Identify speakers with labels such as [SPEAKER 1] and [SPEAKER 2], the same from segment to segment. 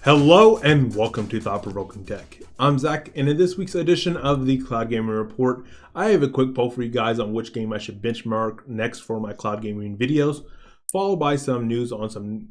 [SPEAKER 1] Hello and welcome to Provoking Tech. I'm Zach, and in this week's edition of the Cloud Gaming Report, I have a quick poll for you guys on which game I should benchmark next for my cloud gaming videos, followed by some news on some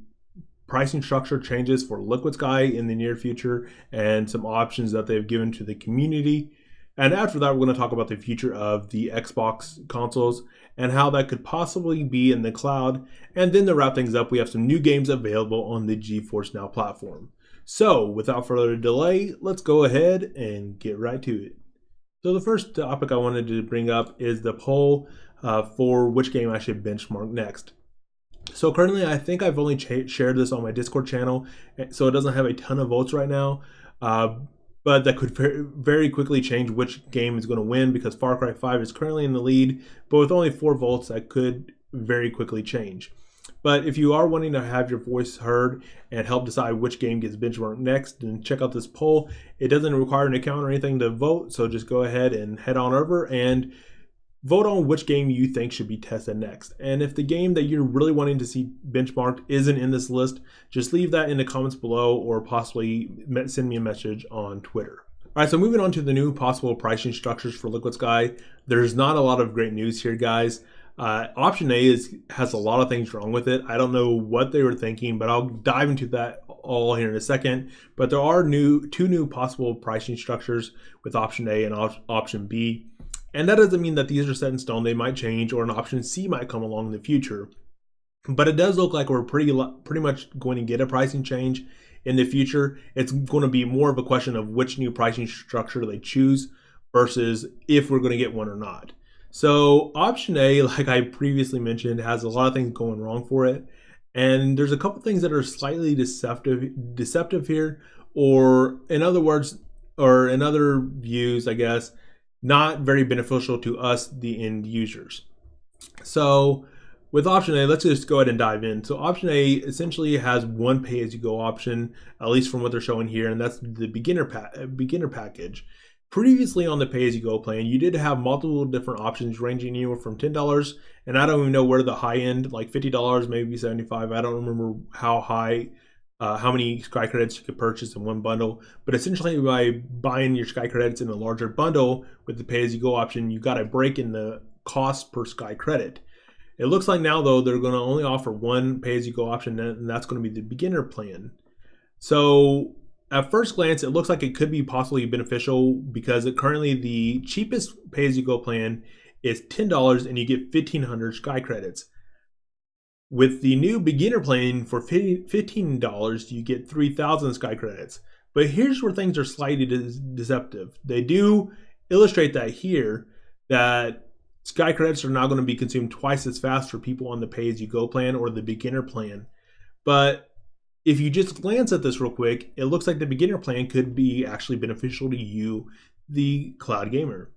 [SPEAKER 1] pricing structure changes for LiquidSky in the near future and some options that they've given to the community. And after that, we're going to talk about the future of the Xbox consoles and how that could possibly be in the cloud. And then to wrap things up, we have some new games available on the GeForce Now platform. So without further delay, let's go ahead and get right to it. So the first topic I wanted to bring up is the poll for which game I should benchmark next. So currently, I think I've only shared this on my Discord channel, so it doesn't have a ton of votes right now. But that could very quickly change which game is going to win, because Far Cry 5 is currently in the lead, but with only 4 votes, that could very quickly change. But if you are wanting to have your voice heard and help decide which game gets benchmarked next, then check out this poll. It doesn't require an account or anything to vote, so just go ahead and head on over and vote on which game you think should be tested next. And if the game that you're really wanting to see benchmarked isn't in this list, just leave that in the comments below or possibly send me a message on Twitter. All right, so moving on to the new possible pricing structures for LiquidSky. There's not a lot of great news here, guys. Option A has a lot of things wrong with it. I don't know what they were thinking, but I'll dive into that all here in a second. But there are two new possible pricing structures with Option A and Option B. And that doesn't mean that these are set in stone. They might change, or an Option C might come along in the future. But it does look like we're pretty much going to get a pricing change in the future. It's going to be more of a question of which new pricing structure they choose versus if we're going to get one or not. So Option A, like I previously mentioned, has a lot of things going wrong for it. And there's a couple things that are slightly deceptive here, or in other words, or in other views, I guess, not very beneficial to us, the end users. So with Option A, let's just go ahead and dive in. So Option A essentially has one pay-as-you-go option, at least from what they're showing here, and that's the beginner package. Previously on the pay-as-you-go plan, you did have multiple different options ranging anywhere from $10, and I don't even know where the high end, like $50, maybe $75. I don't remember how high, how many Sky Credits you could purchase in one bundle. But essentially, by buying your Sky Credits in a larger bundle with the pay-as-you-go option, you got a break in the cost per Sky Credit. It looks like now, though, they're going to only offer one pay-as-you-go option, and that's going to be the beginner plan. So at first glance, it looks like it could be possibly beneficial, because currently the cheapest pay-as-you-go plan is $10 and you get 1,500 Sky Credits. With the new beginner plan for $15, you get 3,000 Sky Credits. But here's where things are slightly deceptive. They do illustrate that here, that Sky Credits are now going to be consumed twice as fast for people on the pay-as-you-go plan or the beginner plan. But if you just glance at this real quick, it looks like the beginner plan could be actually beneficial to you, the cloud gamer.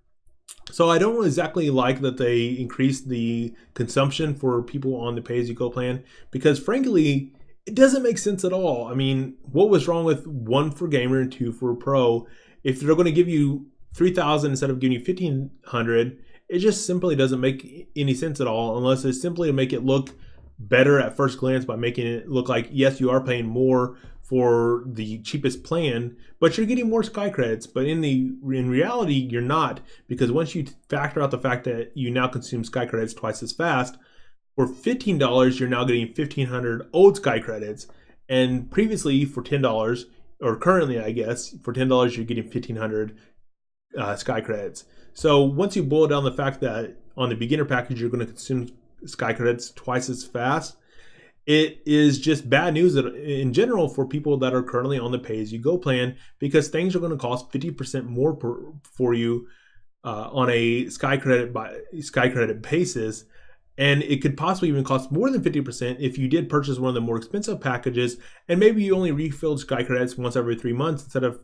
[SPEAKER 1] So I don't exactly like that they increased the consumption for people on the pay-as-you-go plan, because frankly, it doesn't make sense at all. I mean, what was wrong with 1 for gamer and 2 for pro? If they're going to give you 3,000 instead of giving you 1,500, it just simply doesn't make any sense at all, unless it's simply to make it look better at first glance by making it look like, yes, you are paying more for the cheapest plan, but you're getting more Sky Credits. But in reality, you're not, because once you factor out the fact that you now consume Sky Credits twice as fast, for $15, you're now getting 1,500 old Sky Credits. And previously for $10, or currently, I guess, for $10, you're getting 1,500 Sky Credits. So once you boil down the fact that on the beginner package, you're going to consume Sky Credits twice as fast, it is just bad news in general for people that are currently on the pay-as-you-go plan, because things are going to cost 50% more for you on a Sky Credit basis, and it could possibly even cost more than 50% if you did purchase one of the more expensive packages, and maybe you only refilled Sky Credits once every 3 months instead of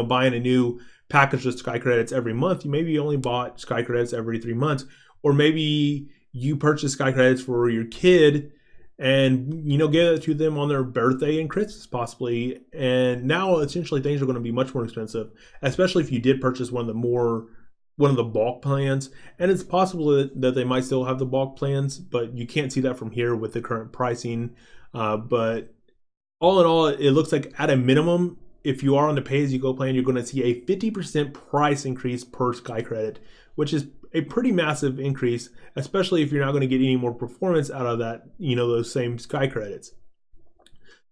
[SPEAKER 1] buying a new package of Sky Credits every month. You maybe only bought Sky Credits every 3 months, or maybe you purchase Sky Credits for your kid and give it to them on their birthday and Christmas possibly. And now essentially things are going to be much more expensive, especially if you did purchase one of the bulk plans. And it's possible that they might still have the bulk plans, but you can't see that from here with the current pricing. But all in all, it looks like at a minimum, if you are on the pay-as-you-go plan, you're going to see a 50% price increase per Sky credit, which is a pretty massive increase, especially if you're not going to get any more performance out of that, those same Sky credits.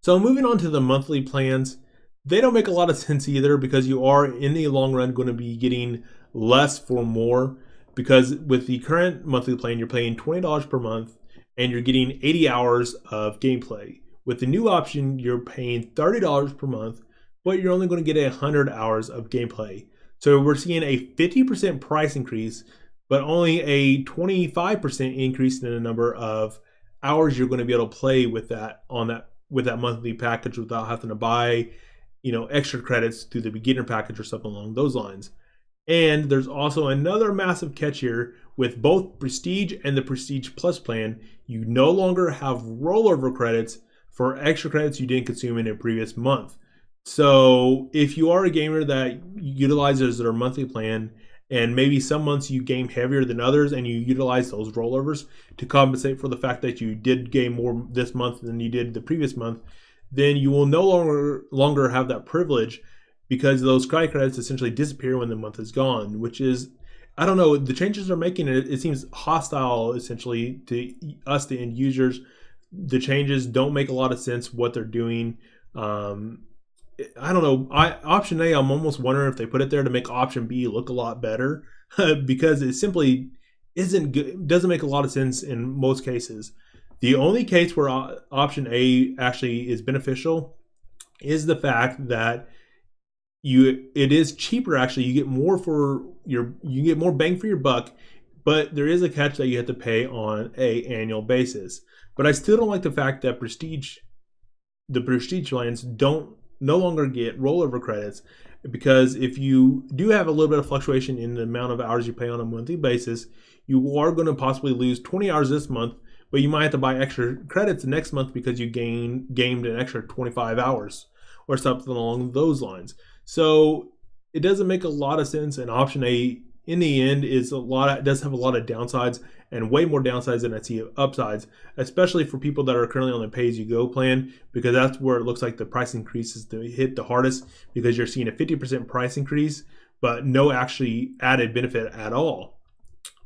[SPEAKER 1] So moving on to the monthly plans, they don't make a lot of sense either, because you are in the long run going to be getting less for more, because with the current monthly plan, you're paying $20 per month and you're getting 80 hours of gameplay. With the new option, you're paying $30 per month, but you're only going to get 100 hours of gameplay. So we're seeing a 50% price increase, but only a 25% increase in the number of hours you're going to be able to play with that with that monthly package without having to buy, extra credits through the beginner package or something along those lines. And there's also another massive catch here. With both Prestige and the Prestige Plus plan, you no longer have rollover credits for extra credits you didn't consume in a previous month. So if you are a gamer that utilizes their monthly plan, and maybe some months you game heavier than others and you utilize those rollovers to compensate for the fact that you did game more this month than you did the previous month, then you will no longer have that privilege, because those Sky credits essentially disappear when the month is gone, which is, I don't know, the changes they're making, it seems hostile essentially to us, the end users. The changes don't make a lot of sense what they're doing. I don't know. Option A, I'm almost wondering if they put it there to make option B look a lot better, because it simply isn't good. It doesn't make a lot of sense in most cases. The only case where option A actually is beneficial is the fact that it is cheaper. Actually, you get more bang for your buck, but there is a catch that you have to pay on an annual basis. But I still don't like the fact that the Prestige plans no longer get rollover credits, because if you do have a little bit of fluctuation in the amount of hours you pay on a monthly basis, you are going to possibly lose 20 hours this month, but you might have to buy extra credits next month because you gamed an extra 25 hours or something along those lines. So it doesn't make a lot of sense, and option A in the end does have a lot of downsides, and way more downsides than I see upsides, especially for people that are currently on the pay-as-you-go plan, because that's where it looks like the price increases to hit the hardest, because you're seeing a 50% price increase, but no actually added benefit at all.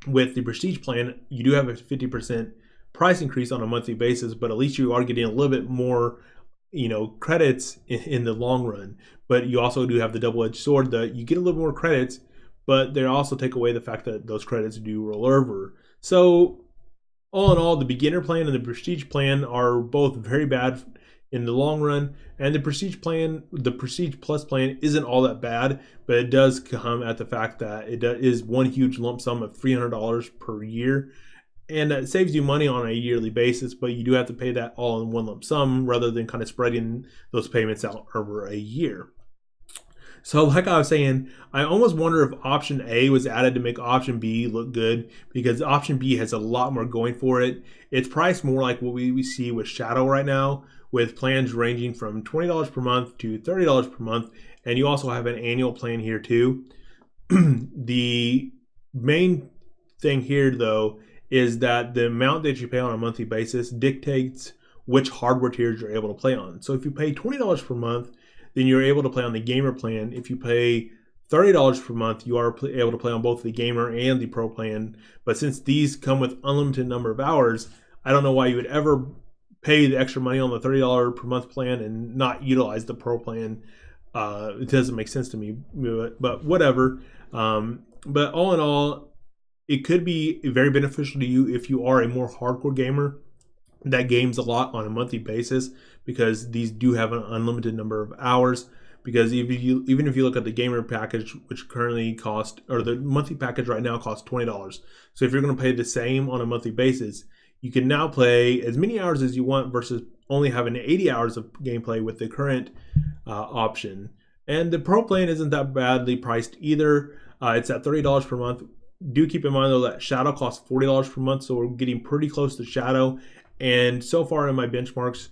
[SPEAKER 1] With the Prestige plan, you do have a 50% price increase on a monthly basis, but at least you are getting a little bit more credits in the long run. But you also do have the double-edged sword that you get a little more credits, but they also take away the fact that those credits do roll over. So all in all, the beginner plan and the Prestige plan are both very bad in the long run, and the Prestige Plus plan isn't all that bad, but it does come at the fact that it is one huge lump sum of $300 per year, and that saves you money on a yearly basis, but you do have to pay that all in one lump sum rather than kind of spreading those payments out over a year. So like I was saying, I almost wonder if option A was added to make option B look good, because option B has a lot more going for it. It's priced more like what we see with Shadow right now, with plans ranging from $20 per month to $30 per month, and you also have an annual plan here too. The main thing here though is that the amount that you pay on a monthly basis dictates which hardware tiers you're able to play on. So if you pay $20 per month, then you're able to play on the gamer plan. If you pay $30 per month, you are able to play on both the gamer and the pro plan. But since these come with unlimited number of hours, I don't know why you would ever pay the extra money on the $30 per month plan and not utilize the pro plan. It doesn't make sense to me, but whatever. But all in all, it could be very beneficial to you if you are a more hardcore gamer that games a lot on a monthly basis, because these do have an unlimited number of hours. Because even if you look at the gamer package, which currently costs, or the monthly package right now costs $20. So if you're going to pay the same on a monthly basis, you can now play as many hours as you want versus only having 80 hours of gameplay with the current option. And the pro plan isn't that badly priced either. It's at $30 per month. Do keep in mind though that Shadow costs $40 per month, so we're getting pretty close to Shadow. And so far in my benchmarks,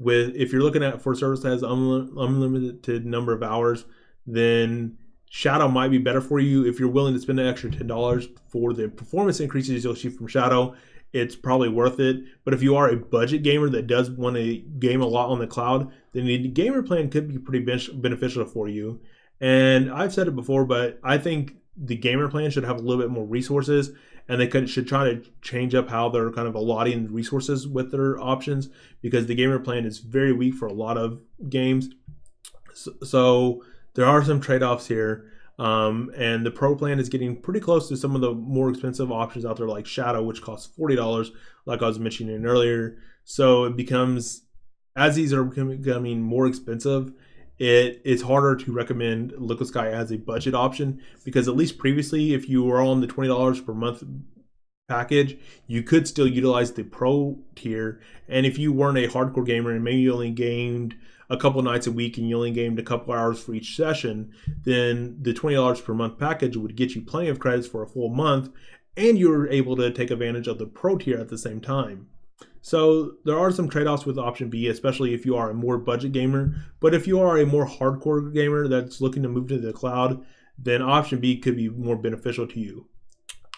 [SPEAKER 1] if you're looking at for a service that has unlimited number of hours, then Shadow might be better for you if you're willing to spend an extra $10 for the performance increases you'll see from Shadow. It's probably worth it. But if you are a budget gamer that does want to game a lot on the cloud, then the gamer plan could be pretty beneficial for you. And I've said it before, but I think the gamer plan should have a little bit more resources, and they should try to change up how they're kind of allotting resources with their options, because the gamer plan is very weak for a lot of games. So there are some trade-offs here. And the pro plan is getting pretty close to some of the more expensive options out there, like Shadow, which costs $40, like I was mentioning earlier. So it becomes, as these are becoming more expensive, it's harder to recommend LiquidSky as a budget option, because at least previously, if you were on the $20 per month package, you could still utilize the pro tier. And if you weren't a hardcore gamer and maybe you only gamed a couple nights a week and you only gamed a couple hours for each session, then the $20 per month package would get you plenty of credits for a full month, and you're able to take advantage of the pro tier at the same time. So there are some trade-offs with option B, especially if you are a more budget gamer. But if you are a more hardcore gamer that's looking to move to the cloud, then option B could be more beneficial to you.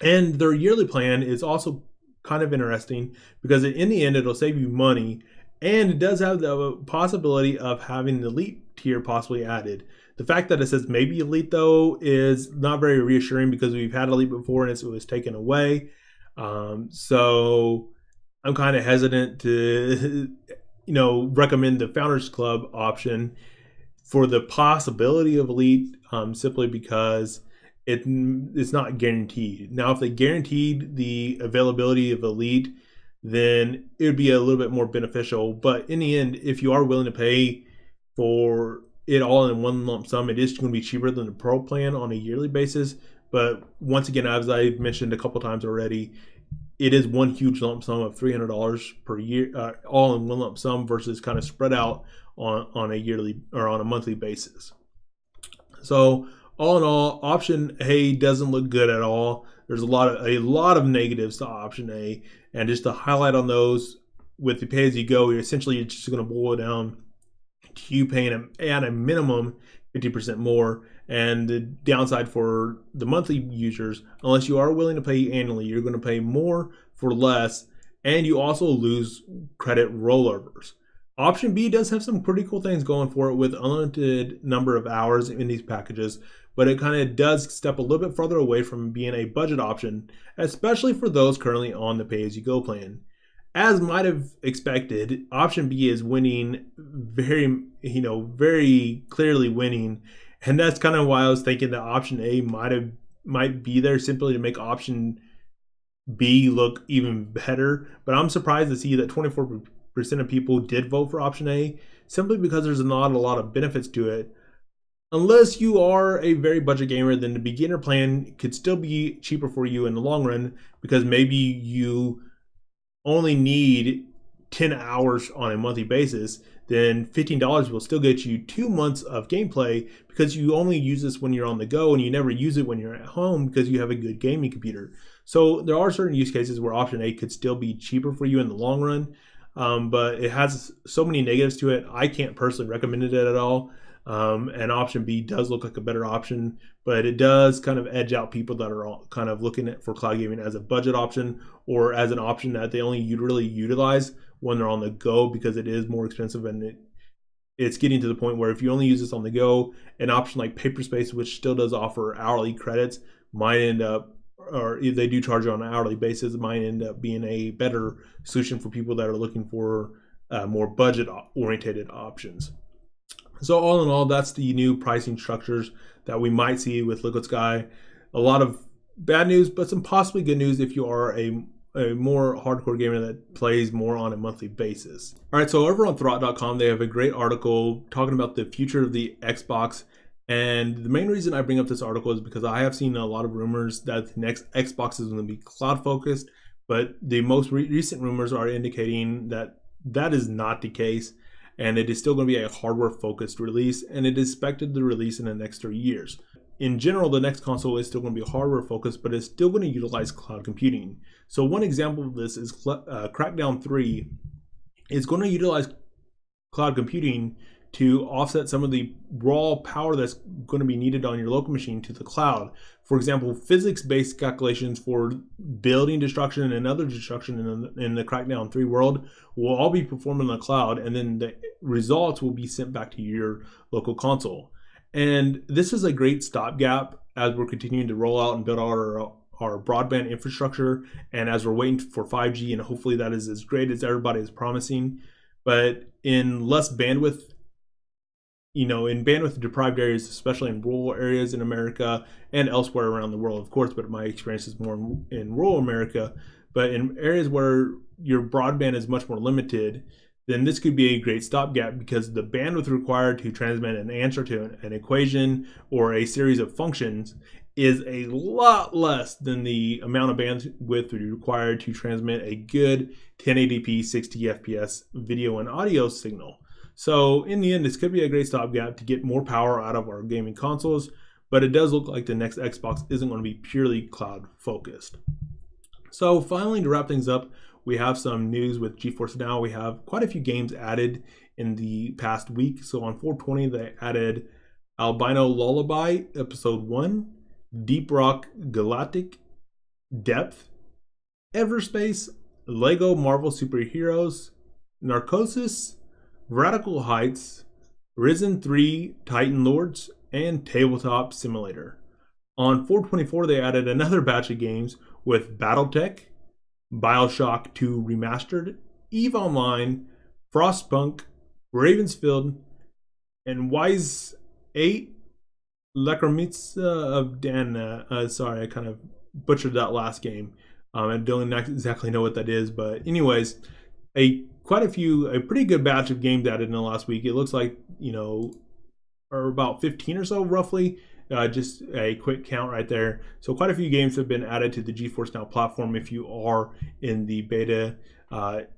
[SPEAKER 1] And their yearly plan is also kind of interesting, because in the end it'll save you money, and it does have the possibility of having the elite tier possibly added. The fact that it says maybe elite, though, is not very reassuring, because we've had elite before and it was taken away. So I'm kind of hesitant to recommend the Founders Club option for the possibility of elite, simply because it's not guaranteed. Now, if they guaranteed the availability of elite, then it would be a little bit more beneficial. But in the end, if you are willing to pay for it all in one lump sum, it is going to be cheaper than the pro plan on a yearly basis. But once again, as I've mentioned a couple times already, it is one huge lump sum of $300 per year, all in one lump sum, versus kind of spread out on a yearly or on a monthly basis. So all in all, option A doesn't look good at all. There's a lot of negatives to option A, and just to highlight on those, with the pay-as-you-go, you're just going to boil it down to you paying at a minimum 50% more. And the downside for the monthly users, unless you are willing to pay annually, you're going to pay more for less, and you also lose credit rollovers. Option B does have some pretty cool things going for it, with unlimited number of hours in these packages, but it kind of does step a little bit further away from being a budget option, especially for those currently on the pay-as-you-go plan. As might have expected, option B is winning very clearly winning, and that's kind of why I was thinking that option A might be there simply to make option B look even better. But I'm surprised to see that 24% of people did vote for option A, simply because there's not a lot of benefits to it. Unless you are a very budget gamer, then the beginner plan could still be cheaper for you in the long run, because maybe you only need 10 hours on a monthly basis. Then $15 will still get you 2 months of gameplay, because you only use this when you're on the go and you never use it when you're at home because you have a good gaming computer. So there are certain use cases where option A could still be cheaper for you in the long run, but it has so many negatives to it. I can't personally recommend it at all. And option B does look like a better option, but it does kind of edge out people that are all kind of looking for cloud gaming as a budget option, or as an option that they only really utilize when they're on the go, because it is more expensive, and it's getting to the point where if you only use this on the go, an option like Paperspace, which still does offer hourly credits, might end up, or if they do charge you on an hourly basis, it might end up being a better solution for people that are looking for more budget oriented options. So all in all, that's the new pricing structures that we might see with LiquidSky. A lot of bad news, but some possibly good news if you are a more hardcore gamer that plays more on a monthly basis. All right, so over on Throt.com, they have a great article talking about the future of the Xbox. And the main reason I bring up this article is because I have seen a lot of rumors that the next Xbox is going to be cloud focused, but the most recent rumors are indicating that that is not the case, and it is still going to be a hardware focused release, and it is expected to release in the next 3 years. In general, the next console is still going to be hardware focused, but it's still going to utilize cloud computing. So one example of this is Crackdown 3 is going to utilize cloud computing to offset some of the raw power that's going to be needed on your local machine to the cloud. For example, physics-based calculations for building destruction and other destruction in the Crackdown 3 world will all be performed on the cloud, and then the results will be sent back to your local console. And this is a great stopgap as we're continuing to roll out and build our broadband infrastructure, and as we're waiting for 5G, and hopefully that is as great as everybody is promising. But in less bandwidth, in bandwidth deprived areas, especially in rural areas in America and elsewhere around the world, of course, but my experience is more in rural America, but in areas where your broadband is much more limited, then this could be a great stopgap, because the bandwidth required to transmit an answer to an equation or a series of functions is a lot less than the amount of bandwidth required to transmit a good 1080p 60 FPS video and audio signal. So in the end, this could be a great stopgap to get more power out of our gaming consoles, but it does look like the next Xbox isn't going to be purely cloud focused. So finally, to wrap things up, we have some news with GeForce Now. We have quite a few games added in the past week. So on 4/20, they added Albino Lullaby Episode 1, Deep Rock Galactic, Depth, Everspace, Lego Marvel Superheroes, Narcosis, Radical Heights, Risen 3 Titan Lords, and Tabletop Simulator. On 4/24, they added another batch of games with Battletech, BioShock 2 Remastered, EVE Online, Frostpunk, Ravensfield, and Wise 8 Lacrimitsa of Dana. Sorry, I kind of butchered that last game. I don't exactly know what that is, but anyways, a pretty good batch of games added in the last week. It looks like, or about 15 or so roughly. Just a quick count right there. So quite a few games have been added to the GeForce Now platform if you are in the beta.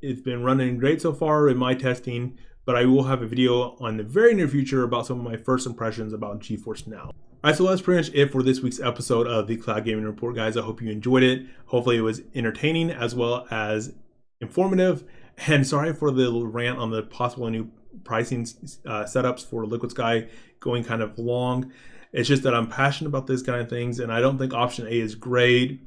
[SPEAKER 1] It's been running great so far in my testing, but I will have a video on the very near future about some of my first impressions about GeForce Now. Alright, so that's pretty much it for this week's episode of the Cloud Gaming Report, guys. I hope you enjoyed it. Hopefully it was entertaining as well as informative. And sorry for the little rant on the possible new pricing setups for LiquidSky going kind of long. It's just that I'm passionate about this kind of things, and I don't think option A is great.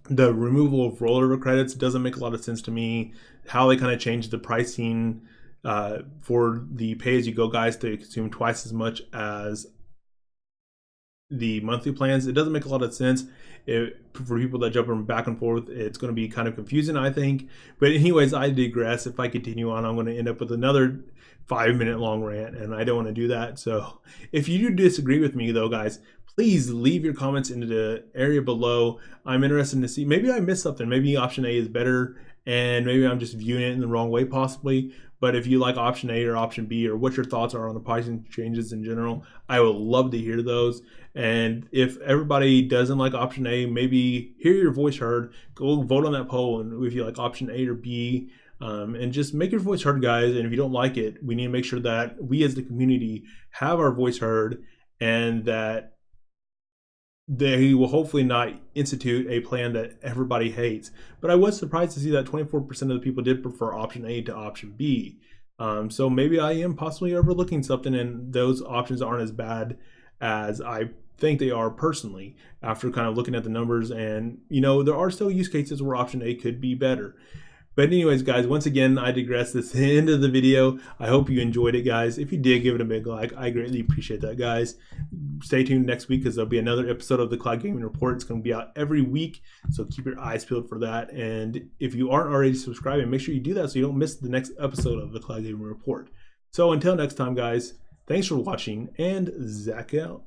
[SPEAKER 1] The removal of rollover credits doesn't make a lot of sense to me. How they kind of changed the pricing for the pay-as-you-go guys to consume twice as much as the monthly plans, it doesn't make a lot of sense. For people that jump back and forth, it's going to be kind of confusing, I think. But anyways, I digress. If I continue on, I'm going to end up with another 5-minute long rant, and I don't want to do that. So if you do disagree with me though, guys, please leave your comments into the area below. I'm interested to see, maybe I missed something. Maybe option A is better, and maybe I'm just viewing it in the wrong way possibly. But if you like option A or option B, or what your thoughts are on the pricing changes in general, I would love to hear those. And if everybody doesn't like option A, maybe hear your voice heard. Go vote on that poll, and if you like option A or B, and just make your voice heard, guys. And if you don't like it, we need to make sure that we as the community have our voice heard, and that they will hopefully not institute a plan that everybody hates. But I was surprised to see that 24% of the people did prefer option A to option B. So maybe I am possibly overlooking something, and those options aren't as bad as I think they are personally, after kind of looking at the numbers. And there are still use cases where option A could be better. But anyways, guys, once again, I digress. This is the end of the video. I hope you enjoyed it, guys. If you did, give it a big like. I greatly appreciate that, guys. Stay tuned next week, because there'll be another episode of the Cloud Gaming Report. It's going to be out every week, so keep your eyes peeled for that. And if you aren't already subscribing, make sure you do that so you don't miss the next episode of the Cloud Gaming Report. So until next time, guys, thanks for watching, and Zach out.